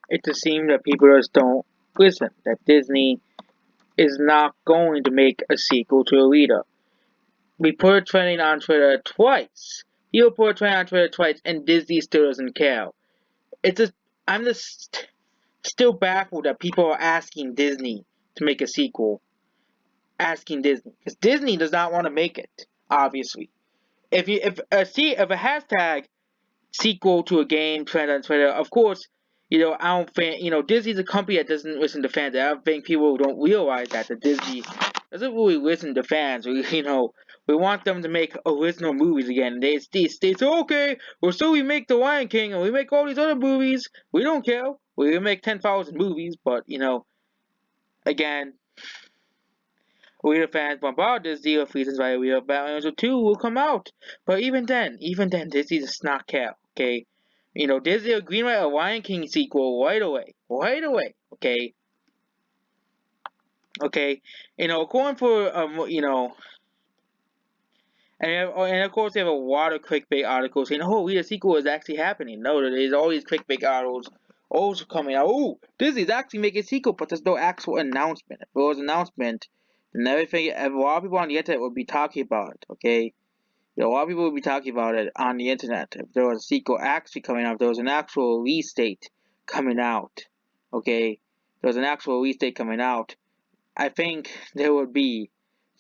It just seems that people just don't listen. That Disney is not going to make a sequel to Alita. We put it trending on Twitter twice. People put it trending on Twitter twice, and Disney still doesn't care. It's just I'm just still baffled that people are asking Disney to make a sequel. Asking Disney because Disney does not want to make it. Obviously, if a hashtag sequel to a game trend on Twitter, of course, I don't think Disney's a company that doesn't listen to fans. I don't think people don't realize that Disney doesn't really listen to fans. We want them to make original movies again. They say, okay, well, so we make The Lion King and we make all these other movies. We don't care. We will make 10,000 movies, but again, we the fans bombard Disney with reasons why we have Batman Angel 2 will come out. But even then, Disney does not care, okay? Disney will greenlight a Lion King sequel right away. Right away, okay? Okay? Going for, and of course they have a lot of clickbait articles saying, oh, the sequel is actually happening. No, there's all these clickbait articles also coming out. Oh, Disney's actually making a sequel, but there's no actual announcement. If there was an announcement, then everything, a lot of people on the internet would be talking about it, okay? A lot of people would be talking about it on the internet. If there was a sequel actually coming out, if there was an actual release date coming out, okay? If there was an actual release date coming out, I think there would be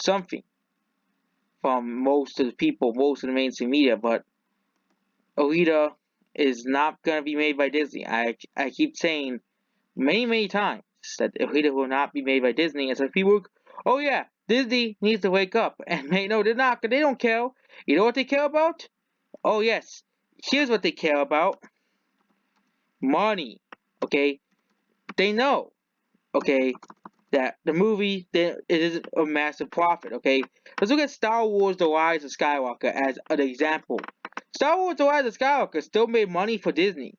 something from most of the people, most of the mainstream media, but Alita is not going to be made by Disney. I keep saying many times that Alita will not be made by Disney, and so people, oh yeah, Disney needs to wake up, and no, they're not. They don't care. You know what they care about? Oh yes, here's what they care about: money. Okay, they know. Okay, that the movie it is a massive profit. Okay, let's look at Star Wars: The Rise of Skywalker as an example. Star Wars: The Rise of Skywalker still made money for Disney,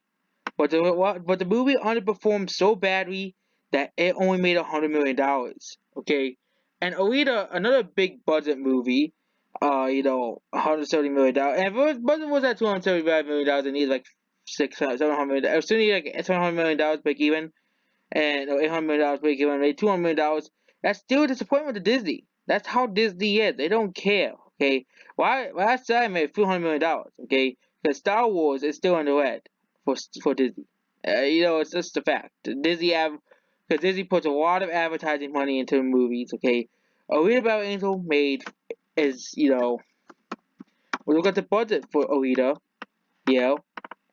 but the movie underperformed so badly that it only made $100 million. Okay, and Alita, another big budget movie, $170 million. And if it budget was at $275 million, it needs like 700 million. It still need like $700 million break even, and $800 million break even, made $200 million. That's still a disappointment to Disney. That's how Disney is. They don't care. Okay, why? Last time I made $200 million. Okay, because Star Wars is still in the red for Disney. It's just a fact. Because Disney puts a lot of advertising money into movies. Okay, Alita Battle Angel made is we look at the budget for Alita, yeah,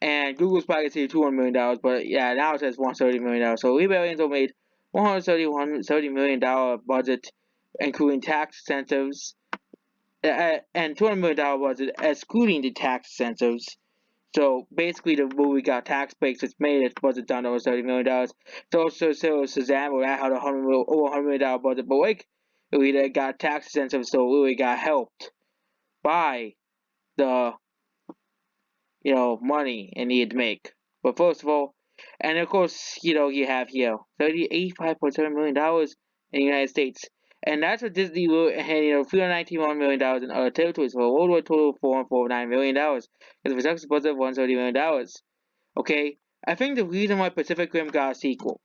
and Google's probably say $200 million, but yeah, now it says $130 million. So Alita Battle Angel made $130 million budget, including tax incentives, and $200 million budget excluding the tax incentives. So basically, the movie got tax breaks, which made its budget down to over $30 million. So Shazam had over $100 million budget, but like we got tax incentives, so we got helped by the money it needed to make. But first of all, and of course, you have here $85.7 million in the United States. And that's what Disney will, and $391 million in other territories for a worldwide total of $449 million. With a production budget of $130 million. Okay, I think the reason why Pacific Rim got a sequel,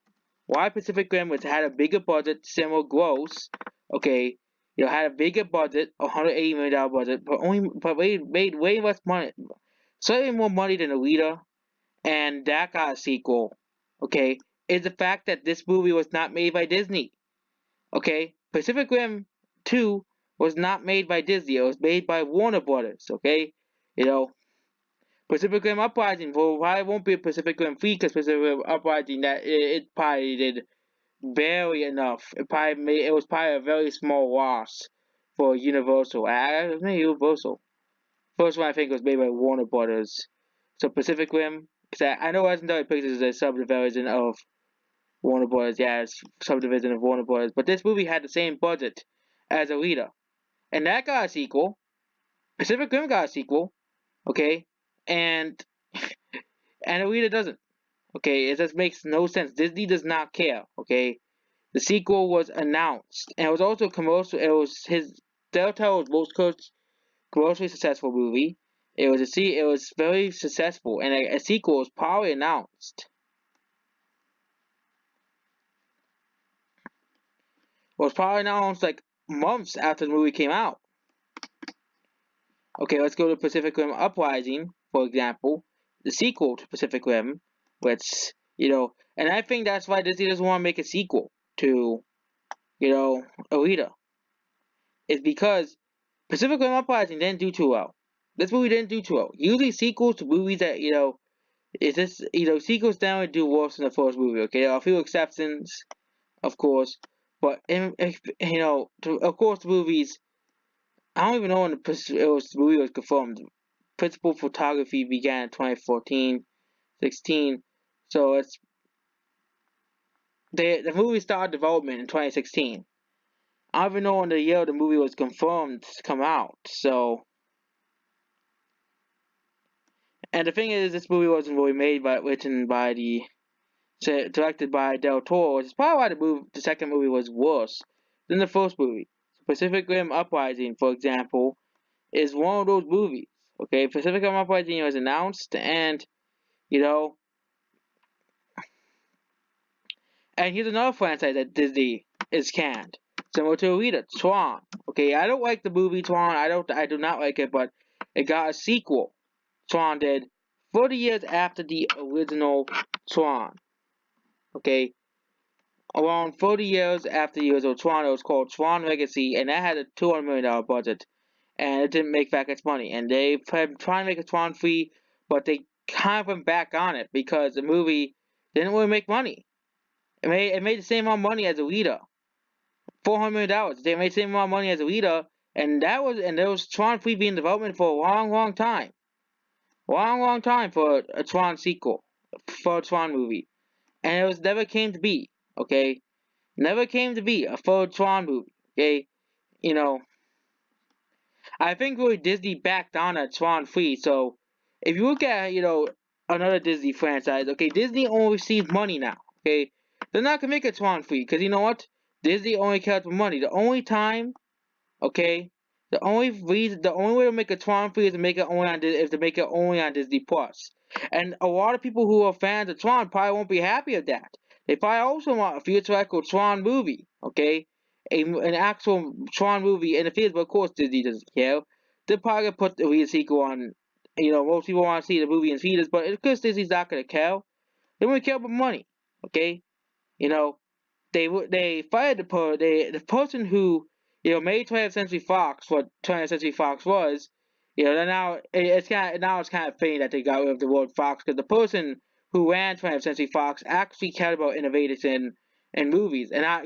why Pacific Rim had a bigger budget, similar gross, okay, had a bigger budget, $180 million budget, but made way less money, slightly more money than Alita, and that got a sequel, okay, is the fact that this movie was not made by Disney. Okay, Pacific Rim 2 was not made by Disney. It was made by Warner Brothers. Okay, you know, Pacific Rim Uprising probably won't be a Pacific Rim 3 because Pacific Rim Uprising that it probably did barely enough. It was probably a very small loss for Universal. I think Universal. First one I think was made by Warner Brothers. So Pacific Rim, because I know Legendary Pictures is a subdivision of Warner Brothers. Yeah, it's subdivision of Warner Brothers. But this movie had the same budget as Alita, and that got a sequel. Pacific Rim got a sequel. Okay, and Alita doesn't. Okay, it just makes no sense. Disney does not care. Okay, the sequel was announced, and it was also commercial. It was his Telltale was most commercially successful movie. It was very successful, and a sequel was probably announced. was probably announced like months after the movie came out. Okay, let's go to Pacific Rim Uprising, for example, the sequel to Pacific Rim, which, and I think that's why Disney doesn't want to make a sequel to, Alita. It's because Pacific Rim Uprising didn't do too well. This movie didn't do too well. Usually sequels to movies that, it's just, sequels generally do worse than the first movie, okay? There are a few exceptions, of course, but, of course, the movies, I don't even know when the movie was confirmed. Principal photography began in 2014, 16, so the movie started development in 2016. I don't even know when the year the movie was confirmed to come out, so. And the thing is, this movie wasn't really written by directed by Del Toro, which is probably why the second movie was worse than the first movie. Pacific Rim Uprising, for example, is one of those movies. Okay, Pacific Rim Uprising was announced, and you know, and here's another franchise that Disney is canned, similar to Alita, Tron. Okay, I don't like the movie Tron. I do not like it, but it got a sequel. Tron did 40 years after the original Tron. Okay, around 40 years after the original Tron, it was called Tron Legacy, and that had a $200 million budget, and it didn't make back its money. And they tried to make a Tron 3, but they kind of went back on it because the movie didn't really make money. It made the same amount of money as Alita, $400 million. They made the same amount of money as Alita, and there was Tron 3 being in development for a long, long time. Long time for a Tron sequel, for a Tron movie. And it was never came to be, okay? Never came to be a third Tron movie, okay? You know, I think really Disney backed on at Tron 3, so if you look at, another Disney franchise, okay, Disney only receives money now, okay? They're not gonna make a Tron 3, because you know what? Disney only cares for money. The only time, okay, the only way to make a Tron 3 is to make it only on Disney Plus. And a lot of people who are fans of Tron probably won't be happy with that. They probably also want a theatrical Tron movie, okay? An actual Tron movie in the theaters, but of course Disney doesn't care. They're probably gonna put the sequel on, most people want to see the movie in theaters, but because Disney's not gonna care, they only care about money, okay? You know, they fired the person who made 20th Century Fox what 20th Century Fox was. Now it's kind of funny that they got rid of the word Fox because the person who ran 20th Century Fox actually cared about innovation in movies and not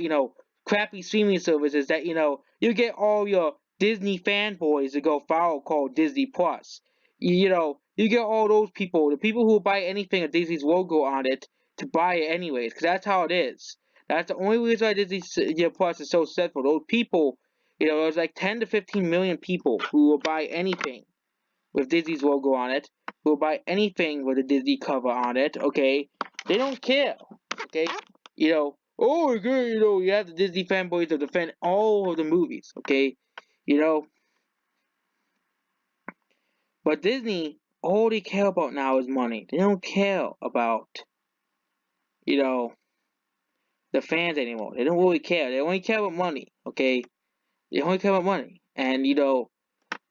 crappy streaming services that you get all your Disney fanboys to go follow called Disney Plus. You get all those people, the people who buy anything with Disney's logo on it, to buy it anyways, because that's how it is. That's the only reason why Disney Plus is so successful. Those people, there's like 10 to 15 million people who will buy anything with Disney's logo on it, who will buy anything with a Disney cover on it, okay? They don't care, okay? Oh, good, you have the Disney fanboys to defend all of the movies, okay? But Disney, all they care about now is money. They don't care about, you know, the fans anymore. They don't really care. They only care about money, okay? They only care about money. And,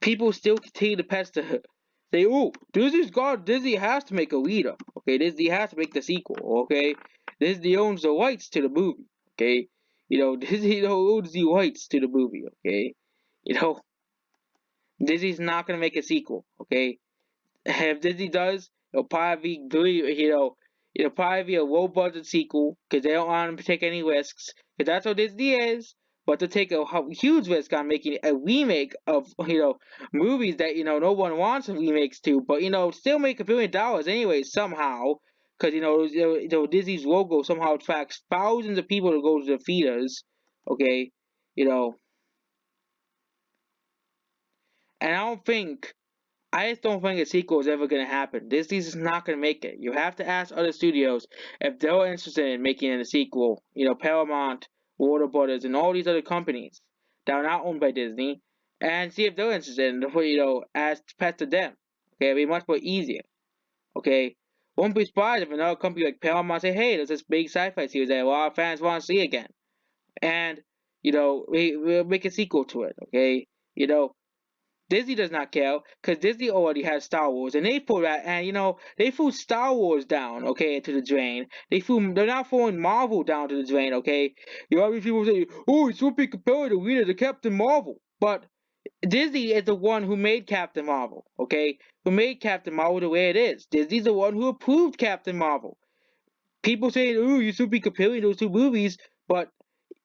people still continue to pester her. Say, oh, Disney has to make a leader. Okay, Disney has to make the sequel, okay? Disney owns the rights to the movie, okay? Disney owns the rights to the movie, okay? Disney's not gonna make a sequel, okay? If Disney does, it'll probably be a low budget sequel because they don't want to take any risks because that's what Disney is. But to take a huge risk on making a remake of movies that no one wants remakes to, but still make $1 billion anyway somehow because Disney's logo somehow attracts thousands of people to go to the theaters, okay, you know, and I just don't think a sequel is ever going to happen. Disney's just not going to make it. You have to ask other studios if they're interested in making a sequel. Paramount, Warner Brothers, and all these other companies that are not owned by Disney, and see if they're interested in, ask pester them. Okay, it'd be much more easier. Okay, won't be surprised if another company like Paramount say, hey, there's this big sci-fi series that a lot of fans want to see again. And we'll make a sequel to it, okay? You know, Disney does not care because Disney already has Star Wars, and they put that, and they threw Star Wars down, okay, to the drain. They're not throwing Marvel down to the drain, okay. You know, people say, oh, it's so big compared to the Captain Marvel, but Disney is the one who made Captain Marvel, okay, who made Captain Marvel the way it is. Disney's the one who approved Captain Marvel. People saying, oh, you should be comparing those two movies, but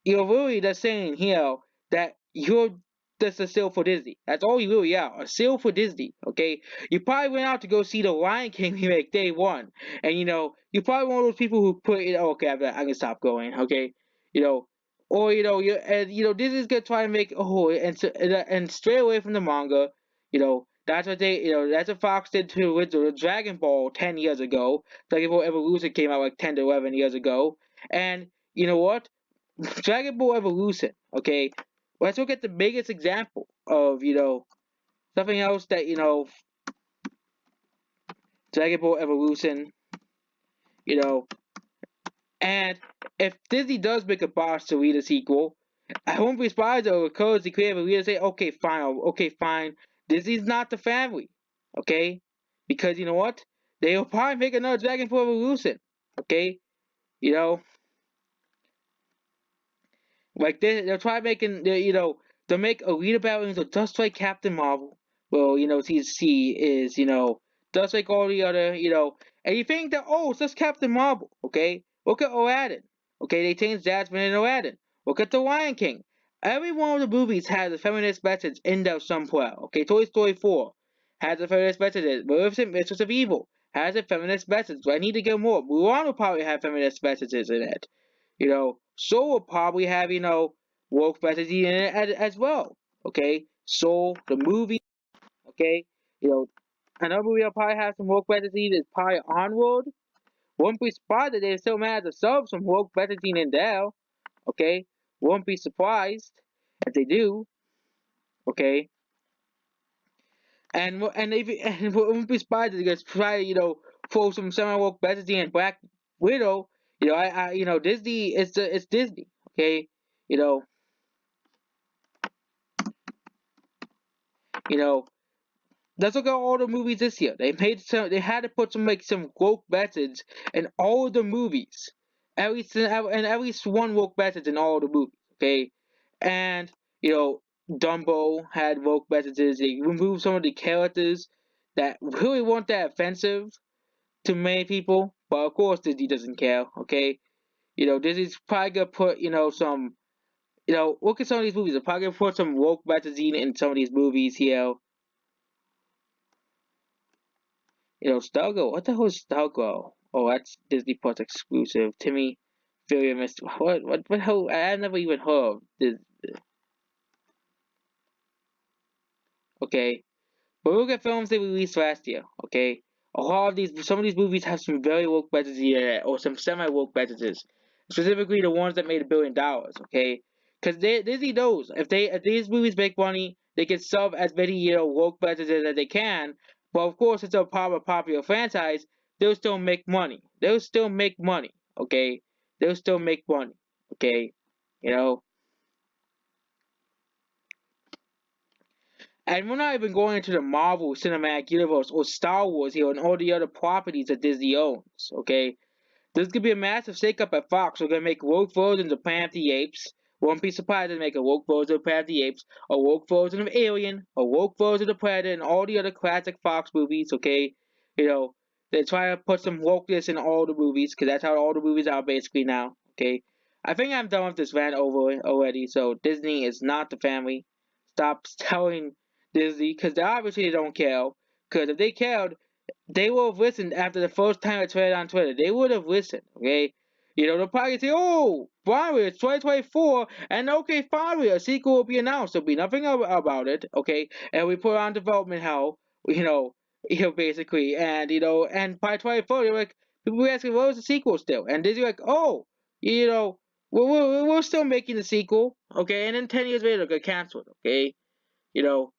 you're really just saying here that you're just a sale for Disney. That's all you really are, a sale for Disney. Okay, you probably went out to go see the Lion King remake day one, and you're probably one of those people who put it. Okay, I can stop going. Okay, you know, or Disney's gonna try and make and stray away from the manga. That's what that's what Fox did to with the Dragon Ball 10 years ago. Dragon Ball Evolution came out like 10 to 11 years ago, and you know what? Dragon Ball Evolution, okay? Let's look at the biggest example of, something else that, Dragon Ball Evolution, you know, and if Disney does make a boss to read a sequel, I won't be surprised though because the creative leader say, okay, fine, Disney's not the family, okay? Because you know what? They'll probably make another Dragon Ball Evolution, okay? You know, Like they'll try making they'll make Alita Battle just like Captain Marvel. Well, she is just like all the other and you think that it's just Captain Marvel, okay? Look at Aladdin, okay? They changed Jasmine and Aladdin. Look at the Lion King. Every one of the movies has a feminist message in there somewhere. Okay, Toy Story 4 has a feminist message. Maleficent Mistress of Evil has a feminist message. Do I need to get more? Mulan will probably have feminist messages in it. Soul will probably have, woke fantasy in it as well. Okay, Soul, the movie, okay, you know, another movie will probably have some woke fantasy that's probably Onward. Won't be surprised that they still manage to sub some woke fantasy in there, okay? Won't be surprised if they do, okay? And won't be surprised if they just try to, throw some semi woke fantasy in Black Widow. Disney, it's Disney, okay? You know, You know, let's look at all the movies this year. They had to put some woke message in all the movies. At least one woke message in all the movies. Okay, and Dumbo had woke messages. They removed some of the characters that really weren't that offensive to many people, but of course Disney doesn't care. Okay, Disney's probably gonna put some. Look at some of these movies. They're probably gonna put some woke message in some of these movies here. Stargirl. What the hell is Stargirl? Oh, that's Disney Plus exclusive. Timmy, Fury, Mr. What the hell? I never even heard of this. Okay, but look at films they released last year. Okay, some of these movies have some very woke messages in it, or some semi woke messages. Specifically, the ones that made $1 billion. Okay, because Disney knows if these movies make money, they can sub as many woke messages as they can. But of course, it's a popular franchise. They'll still make money. They'll still make money. Okay, they'll still make money. Okay, you know. And we're not even going into the Marvel Cinematic Universe or Star Wars here and all the other properties that Disney owns, okay? There's gonna be a massive shakeup at Fox. We're gonna make woke versions of Planet of the Apes. Won't be surprised to make a woke version of Planet of the Apes, a woke version of Alien, a woke version of Predator, and all the other classic Fox movies, okay? They try to put some wokeness in all the movies, because that's how all the movies are basically now, okay? I think I'm done with this rant over already, so Disney is not the family. Stop telling Disney, because they obviously don't care. Because if they cared, they would have listened after the first time I tweeted on Twitter. They would have listened, okay? They'll probably say, oh, finally, it's 2024, and okay, finally, a sequel will be announced. There'll be nothing about it, okay? And we put on development hell, basically, and by 2024, they're like, people will be asking, what was the sequel still? And Disney's like, oh, we're still making the sequel, okay? And then 10 years later, they'll get canceled, okay? You know,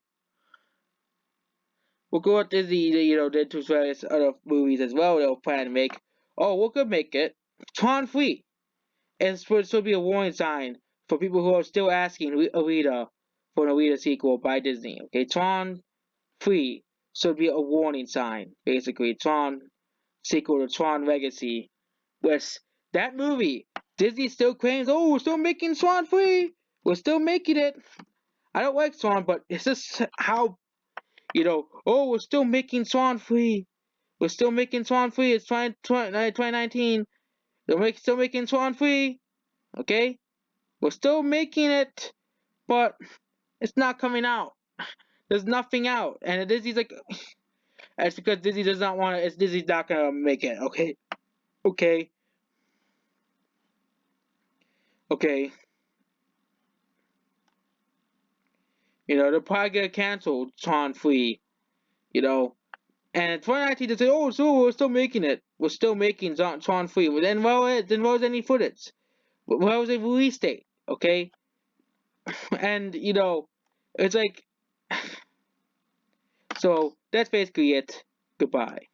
we'll go at Disney, did to various other movies as well. They'll plan to make. Oh, we could make it Tron free, and it's supposed to be a warning sign For people who are still asking Alita for an Alita sequel by Disney. Okay, Tron 3 should be a warning sign, basically. Tron sequel to Tron Legacy. Which, that movie, Disney still claims, oh, we're still making Tron 3! We're still making it! I don't like Tron, but it's just how, oh, we're still making Tron 3! We're still making Tron 3, it's 2019. Still making Tron 3, okay? We're still making it, but it's not coming out. There's nothing out. And Disney's like, it's because Disney does not want to, Disney's not gonna make it, okay? Okay? Okay? They're probably gonna cancel Tron 3, And in 2019 they say, oh, so we're still making it. We're still making Tron 3. Well, then where was any footage? Where was the release date? Okay? And, it's like, so that's basically it. Goodbye.